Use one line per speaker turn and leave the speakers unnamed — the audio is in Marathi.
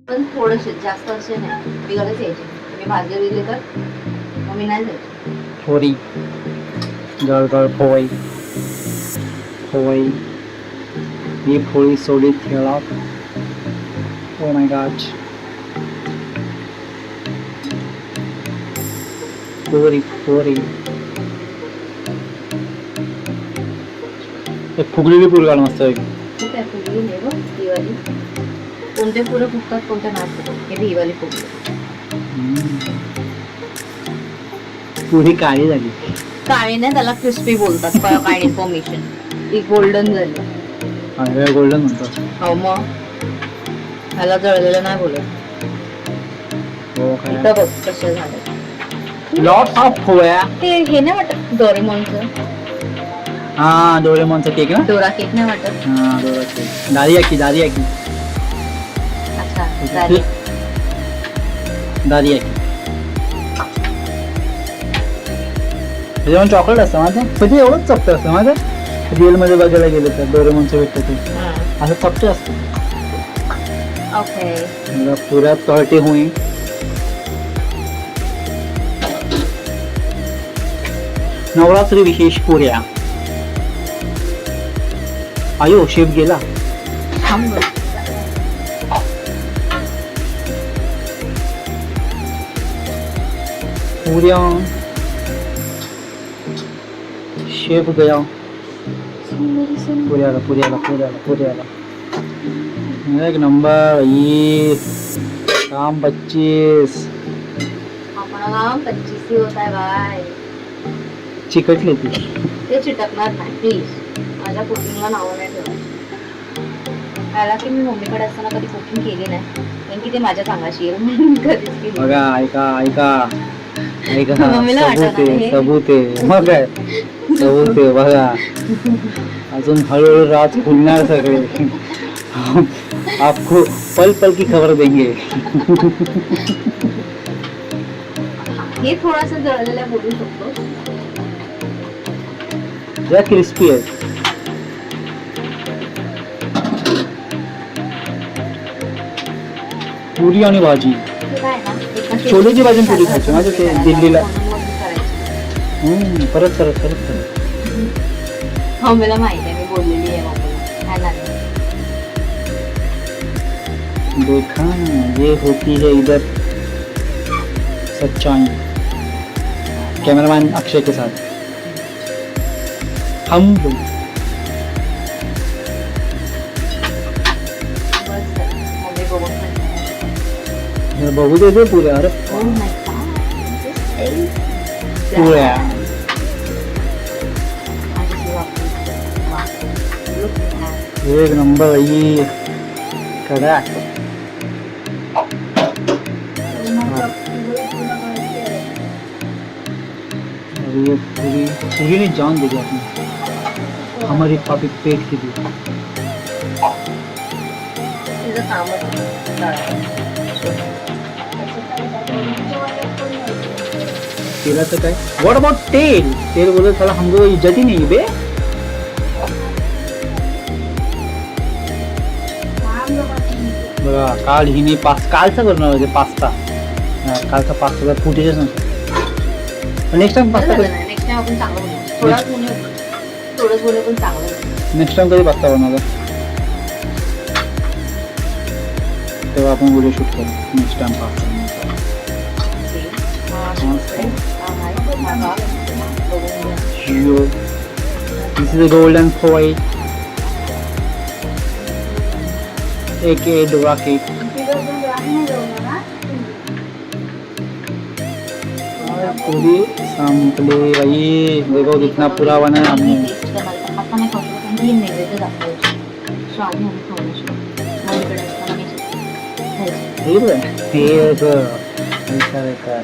पण थोडेसे जास्त असे नाही बिघडच यायचे. मी भाजी दिली तर मग मी नाही जायचे.
पोळी गळगळ पोळी पोळी ही पोळी सोडीत ठेवला. Oh my God. पोळी पोळी एक फुगलेली पोळी घाल मस्त आहे.
ठीक आहे फुगली नाही बघ दिवाळी. कोणते पुरं फुगतात कोणते नाही फुगत. हे दिवाळी फुगली.
पुरी काळी झाली.
काळी नाही त्याला क्रिस्पी बोलतात. काय इन्फॉर्मेशन ती गोल्डन झाली.
गोल्डन म्हणतात.
हो मग ह्याला जळलेलं नाही बोलत.
हो
इथं
काय
बघ कसे झाले.
लॉट्स ऑफ पोळ्या.
ते हे नाही वाटत डोरेमॉनचं.
हा डोरेमॉनचा केक ना.
डोरा केक नाही वाटत.
हा डोरा केक. दारियाकी दारियाकी
अच्छा चालेल.
दारियाकी त्याच्यामध्ये चॉकलेट असतं माझं. म्हणजे एवढंच चपटे असतं माझं. रिअल मध्ये बघायला गेलं तर डोरेमॉनचं भेटतं ते असं चपटे असतं.
ओके
पुऱ्या तळटे होई. नवरात्री विशेष पुऱ्या. आयो शेफ गेला. पुऱ्या शेफ गया. पुऱ्याला पुऱ्याला पुऱ्याला पुऱ्याला एक नंबर. ये काम 25.
अपना काम 25 ही होता है भाई.
चिकटली ती.
ते चिटकणार नाही प्लीज. माझ्या कुकिंगला नावं नाही ठेवत. त्याला की मी मम्मीकडे असताना कधी कुकिंग केली नाही कारण की ते माझ्या अंगाशी येईल म्हणून कधीच केली नाही.
बघा ऐका ऐका ऐका
मम्मीला वाटत नाही.
सबूत आहे. मग काय सबूत आहे बघा. अजून हळूहळू राज खुलणार सगळे. आपको पल पल की खबर देंगे.
हे थोडंसं जळलेलं बोलू शकतो.
या क्रिस्पी आहे. पुरी आणि भाजी.
ते काय ना एका
छोलेची भाजी आणि पुरी खायची माझं ते दिल्लीला.
करायचं.
परत परत परत परत.
मम्मीला माहिती आहे मी बोललेली आहे मम्मीला. काय नाही
देखा ये होती है इधर सच्चाई. कैमरामैन अक्षय के साथ हम लोग.
बस मम्मी बघून म्हणते.
बघू दे पुऱ्या. अरे
Oh my God, this is
पुऱ्या. एक नंबर. ये कडा. ये पूरी पूरी ने जान दे दी आपने. हमारी पापी पेट की दी.
तिचं कामच
तेलाचं काय. व्हॉट अबाउट तेल. तेल बोलत त्याला हमको इज्जत ही नहीं बे. बघा काल हिने कालचा करणार होते पास्ता. कालचा पास्ता फुटेजच नव्हतं. Next time pasta
next time आपण चांगलं बनवू. थोडंच बोलू पण चांगलं बनवू.
नेक्स्ट टाइम कधी पास्ता बनवला तेव्हा आपण व्हिडिओ शूट करू. Next time pasta. This is a golden foil. aka Dora cake. पूरी संपले भाई. देखो कितना पूरा बना है हमने.
आता नाही खाऊ शकत. ही नैवेद्य दाखवायची. सो आधी आम्ही खाऊ शकतो. मम्मीकडे असताना मी खायचं.
ठीक आहे.